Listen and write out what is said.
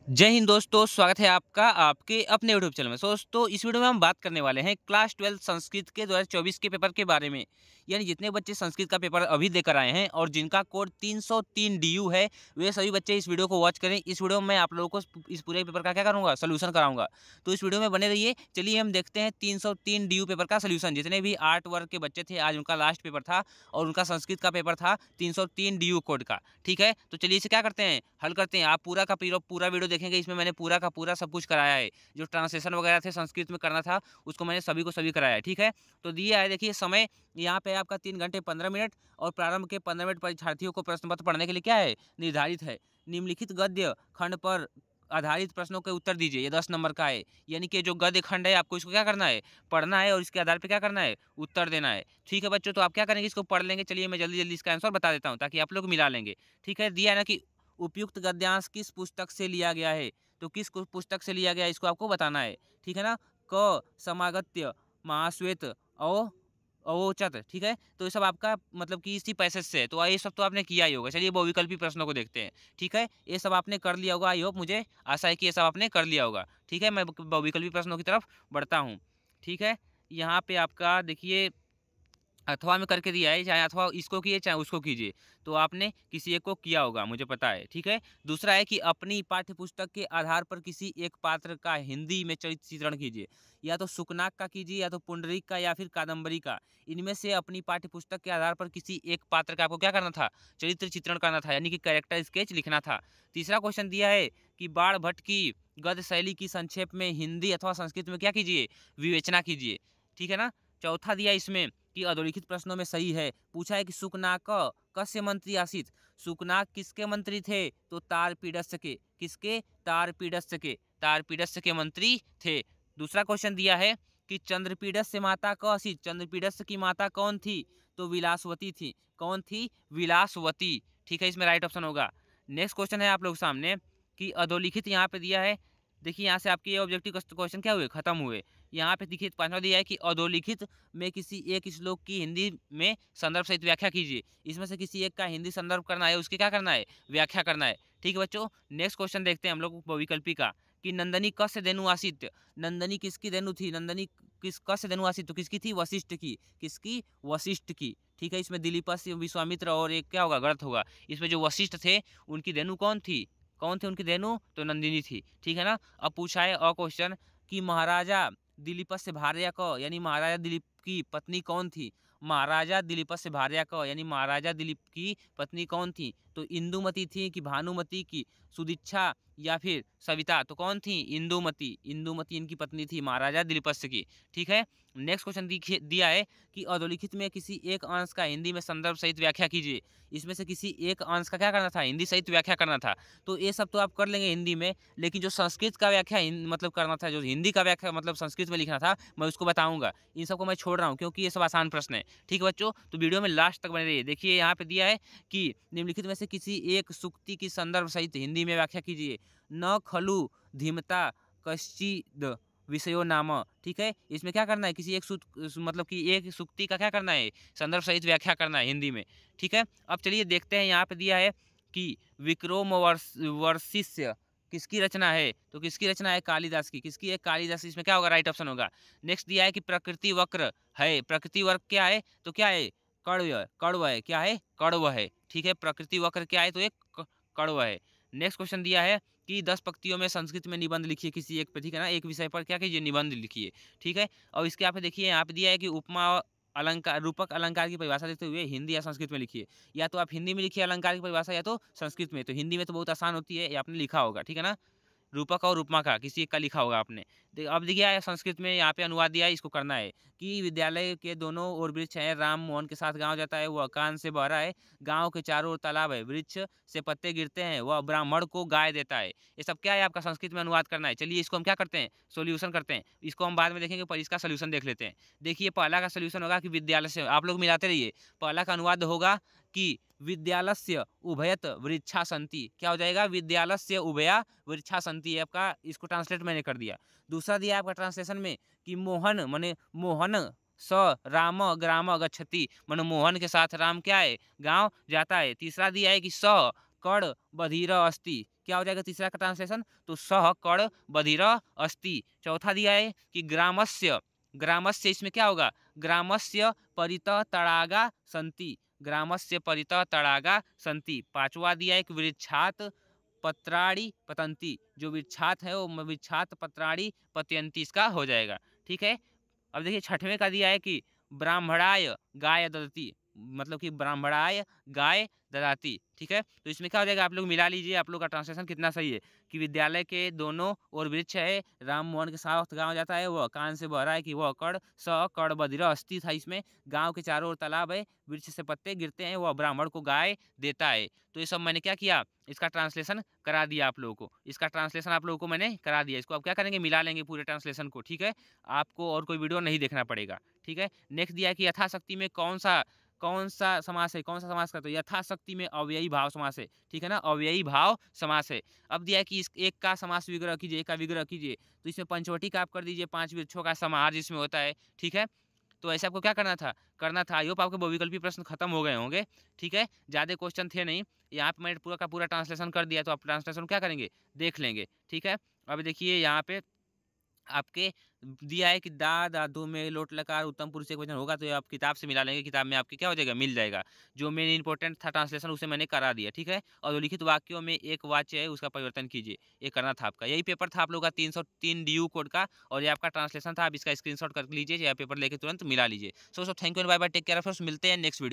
जय हिंद दोस्तों, स्वागत है आपका आपके अपने यूट्यूब चैनल में। दोस्तों, इस वीडियो में हम बात करने वाले हैं क्लास 12 संस्कृत के 2024 के पेपर के बारे में। यानी जितने बच्चे संस्कृत का पेपर अभी देकर आए हैं और जिनका कोड 303 DU है, वे सभी बच्चे इस वीडियो को वॉच करें। इस वीडियो में मैं आप लोगों को इस पूरे पेपर का क्या करूँगा, सोल्यूशन कराऊंगा। तो इस वीडियो में बने रहिए। चलिए हम देखते हैं 303 DU पेपर का सोल्यूशन। जितने भी 8 वर्ग के बच्चे थे, आज उनका लास्ट पेपर था और उनका संस्कृत का पेपर था 303 DU कोड का। ठीक है, तो चलिए इसे क्या करते हैं, हल करते हैं। आप पूरा वीडियो देखेंगे, इसमें मैंने पूरा का पूरा सब कुछ कराया है। जो ट्रांसलेशन वगैरह थे संस्कृत में करना था, उसको मैंने सभी को सभी कराया है। ठीक है, तो दिया है, देखिए समय यहाँ पे आपका 3 घंटे 15 मिनट और प्रारंभ के 15 मिनट परीक्षार्थियों को प्रश्न पत्र पढ़ने के लिए क्या है, निर्धारित है। निम्नलिखित गद्य खंड पर आधारित प्रश्नों के उत्तर दीजिए। ये 10 नंबर का है। यानी कि जो गद्य खंड है, आपको इसको क्या करना है, पढ़ना है और इसके आधार पे क्या करना है, उत्तर देना है। ठीक है बच्चों, तो आप क्या करेंगे, इसको पढ़ लेंगे। चलिए मैं जल्दी जल्दी इसका आंसर बता देता हूँ ताकि आप लोग मिला लेंगे। ठीक है, दिया है ना कि उपयुक्त गद्यांश किस पुस्तक से लिया गया है। तो किस पुस्तक से लिया गया है, इसको आपको बताना है। ठीक है ना, क समागत्य महाश्वेत औ अवोचत। ठीक है, तो ये सब आपका मतलब कि इसी पैसेज से है। तो ये सब तो आपने किया ही होगा। चलिए बहुविकल्पी प्रश्नों को देखते हैं। ठीक है, ये सब आपने कर लिया होगा। आई होप, मुझे आशा है कि ये सब आपने कर लिया होगा। ठीक है, मैं बहुविकल्पी प्रश्नों की तरफ बढ़ता हूँ। ठीक है, यहाँ पे आपका देखिए अथवा में करके दिया है, चाहे अथवा इसको कीजिए चाहे उसको कीजिए, तो आपने किसी एक को किया होगा, मुझे पता है। ठीक है, दूसरा है कि अपनी पाठ्य पुस्तक के आधार पर किसी एक पात्र का हिंदी में चरित्र चित्रण कीजिए। या तो सुकनाक का कीजिए, या तो पुंडरीक का, या फिर कादम्बरी का। इनमें से अपनी पाठ्य पुस्तक के आधार पर किसी एक पात्र का आपको क्या करना था, चरित्र चित्रण करना था, यानी कि कैरेक्टर स्केच लिखना था। तीसरा क्वेश्चन दिया है कि बाण भट्ट की गद्य शैली की संक्षेप में हिंदी अथवा संस्कृत में क्या कीजिए, विवेचना कीजिए। ठीक है ना, चौथा दिया इसमें कि अधोलिखित प्रश्नों में सही है। पूछा है कि सुकनाक कस्य मंत्री आसित। सुकनाक किसके मंत्री थे, तो तारपीडस्य के। किसके, तारपीडस्य के। तारपीडस्य के मंत्री थे। दूसरा क्वेश्चन दिया है कि चंद्रपीडस्य माता क आसित। चंद्रपीडस्य की माता कौन थी, तो विलासवती थी। कौन थी, विलासवती। ठीक है, इसमें राइट ऑप्शन होगा। नेक्स्ट क्वेश्चन है आप लोग सामने कि अधोलिखित यहाँ पे दिया है। देखिए यहाँ से आपके ये ऑब्जेक्टिव क्वेश्चन क्या हुए, खत्म हुए। यहाँ पे देखिए पांचवा दिया है कि अधोलिखित में किसी एक श्लोक की हिंदी में संदर्भ सहित व्याख्या कीजिए। इसमें से किसी एक का हिंदी संदर्भ करना है, उसकी क्या करना है, व्याख्या करना है। ठीक है बच्चों, नेक्स्ट क्वेश्चन देखते हैं हम लोग बहुविकल्पी का कि नंदनी कस्य धेनु आसित। नंदनी किसकी धेनु थी, नंदनी किस कस्य धेनु आसित, तो किसकी थी, वशिष्ठ की। किसकी, वशिष्ठ की। ठीक है, इसमें दिलीपस विश्वामित्र और एक क्या होगा, गलत होगा। इसमें जो वशिष्ठ थे उनकी धेनु कौन थी, कौन थे उनकी धेनु, तो नंदिनी थी। ठीक है ना, अब पूछा है और क्वेश्चन कि महाराजा दिलीपस्य भार्या क, यानी महाराजा दिलीप की पत्नी कौन थी। महाराजा दिलीपस्य भार्या क, यानी महाराजा दिलीप की पत्नी कौन थी, तो इंदुमती थी कि भानुमति की, सुदीक्षा या फिर सविता। तो कौन थी, इंदुमती। इंदुमती इनकी पत्नी थी महाराजा दिलीपस्य की। ठीक है, नेक्स्ट क्वेश्चन दिया है कि अधोलिखित में किसी एक अंश का हिंदी में संदर्भ सहित व्याख्या कीजिए। इसमें से किसी एक अंश का क्या करना था, हिंदी सहित व्याख्या करना था। तो ये सब तो आप कर लेंगे हिंदी में, लेकिन जो संस्कृत का व्याख्या मतलब करना था, जो हिंदी का व्याख्या मतलब संस्कृत में लिखना था, मैं उसको बताऊंगा। इन सबको मैं छोड़ रहा हूँ क्योंकि ये सब आसान प्रश्न है। ठीक है बच्चों, तो वीडियो में लास्ट तक बने रहिए। देखिए यहाँ पे दिया है कि निम्नलिखित में से किसी एक सूक्ति की संदर्भ सहित हिंदी में व्याख्या कीजिए। न खलु धीमता कश्चिद विषयो नाम। ठीक है, इसमें क्या करना है, किसी एक मतलब कि एक सूक्ति का क्या करना है, संदर्भ सहित व्याख्या करना है हिंदी में। ठीक है, अब चलिए देखते हैं। यहाँ पे दिया है कि विक्रम वर्षिष्य किसकी रचना है, तो किसकी रचना है, कालिदास की। किसकी है, कालिदास। इसमें क्या होगा, राइट ऑप्शन होगा। नेक्स्ट दिया है कि प्रकृति वक्र है। प्रकृति वक्र क्या है, तो क्या है, कड़व। कड़व है, क्या है, कड़व है। ठीक है, प्रकृति वक्र क्या है, तो एक कड़व है। नेक्स्ट क्वेश्चन दिया है कि 10 पंक्तियों में संस्कृत में निबंध लिखिए किसी एक पे। ठीक है ना, एक विषय पर क्या कीजिए, निबंध लिखिए। ठीक है, और इसके यहाँ पे देखिए, यहाँ पे दिया है कि उपमा अलंकार, रूपक अलंकार की परिभाषा देते हुए हिंदी या संस्कृत में लिखिए। या तो आप हिंदी में लिखिए अलंकार की परिभाषा, या तो संस्कृत में। तो हिंदी में तो बहुत आसान होती है, ये आपने लिखा होगा। ठीक है ना, रूपक और उपमा का किसी एक का लिखा होगा आपने। अब देखिए संस्कृत में यहाँ पे अनुवाद दिया है, इसको करना है कि विद्यालय के दोनों ओर वृक्ष है, राम मोहन के साथ गांव जाता है, वह कान से बह रहा है, गांव के चारों ओर तालाब है, वृक्ष से पत्ते गिरते हैं, वह ब्राह्मण को गाय देता है। ये सब क्या है, आपका संस्कृत में अनुवाद करना है। चलिए इसको हम क्या करते हैं, सोल्यूशन करते हैं। इसको हम बाद में देखेंगे, पर इसका सोल्यूशन देख लेते हैं। देखिए पहला का सोल्यूशन होगा कि विद्यालय से, आप लोग मिलाते रहिए। पहला का अनुवाद होगा कि विद्यालस्य उभयत वृक्षा संति। क्या हो जाएगा, विद्यालस्य उभया वृक्षा संति है आपका। इसको ट्रांसलेट मैंने कर दिया। दूसरा दिया आपका ट्रांसलेशन में कि मोहन माने मोहन स राम ग्राम गच्छति, माने मोहन के साथ राम क्या है, गांव जाता है। तीसरा दिया है कि स कड़ बधिर अस्ति। क्या हो जाएगा तीसरा का ट्रांसलेशन? तो सह कड़ बधिरः अस्ति। चौथा दिया है कि ग्रामस्य, ग्रामस्य इसमें क्या होगा? ग्रामस्य परितः तड़ागा सन्ति, ग्रामस्य परितः तड़ागा सन्ति। पांचवा दिया है कि वृक्षात पत्राणि पतंती, जो वृक्षात है वो वृक्षात पत्राणि पतयंती इसका हो जाएगा। ठीक है। अब देखिए छठवें का दिया है कि ब्राह्मणाय गाय ददती, मतलब कि ब्राह्मणाय गाय ददाती। ठीक है। तो इसमें क्या हो जाएगा? आप लोग मिला लीजिए, आप लोग का ट्रांसलेशन कितना सही है कि विद्यालय के दोनों ओर वृक्ष है, राम मोहन के साथ गाँव जाता है, वह कान से बह रहा है कि वह कड़ स कड़ बधिर अस्थि था। इसमें गाँव के चारों ओर तालाब है, वृक्ष से पत्ते गिरते हैं, वह ब्राह्मण को गाय देता है। तो ये सब मैंने क्या किया? इसका ट्रांसलेशन करा दिया आप लोगों को, इसका ट्रांसलेशन आप लोगों को मैंने करा दिया। इसको आप क्या करेंगे? मिला लेंगे पूरे ट्रांसलेशन को। ठीक है। आपको और कोई वीडियो नहीं देखना पड़ेगा। ठीक है। नेक्स्ट दिया है कि यथाशक्ति में कौन सा समास है? कौन सा समास का? तो यथाशक्ति में अव्ययी भाव समास है। ठीक है ना, अव्ययी भाव समास है। अब दिया है कि इस एक का समास विग्रह कीजिए, एक का विग्रह कीजिए। तो इसमें पंचवटी का आप कर दीजिए, 5 वृक्षों का समाहार जिसमें होता है। ठीक है। तो ऐसे आपको क्या करना था। आई होप आपके बहुविकल्पी प्रश्न खत्म हो गए होंगे। ठीक है। ज़्यादा क्वेश्चन थे नहीं, यहाँ पे मैंने पूरा का पूरा ट्रांसलेशन कर दिया। तो आप ट्रांसलेशन क्या करेंगे? देख लेंगे। ठीक है। अब देखिए यहाँ पे आपके दिया है कि दा दादू में लोट लकार उत्तम पुरुष एक वचन होगा। तो ये आप किताब से मिला लेंगे, किताब में आपके क्या हो जाएगा? मिल जाएगा। जो मेन इंपॉर्टेंट था ट्रांसलेशन उसे मैंने करा दिया। ठीक है। और जो लिखित वाक्यों में एक वाच्य है उसका परिवर्तन कीजिए, ये करना था आपका। यही पेपर था आप लोग का 303 DU कोड का, और ये आपका ट्रांसलेशन था। आप इसका स्क्रीनशॉट कर लीजिए या पेपर लेके तुरंत मिला लीजिए। So thank you and bye bye, take care of, मिलते हैं नेक्स्ट वीडियो।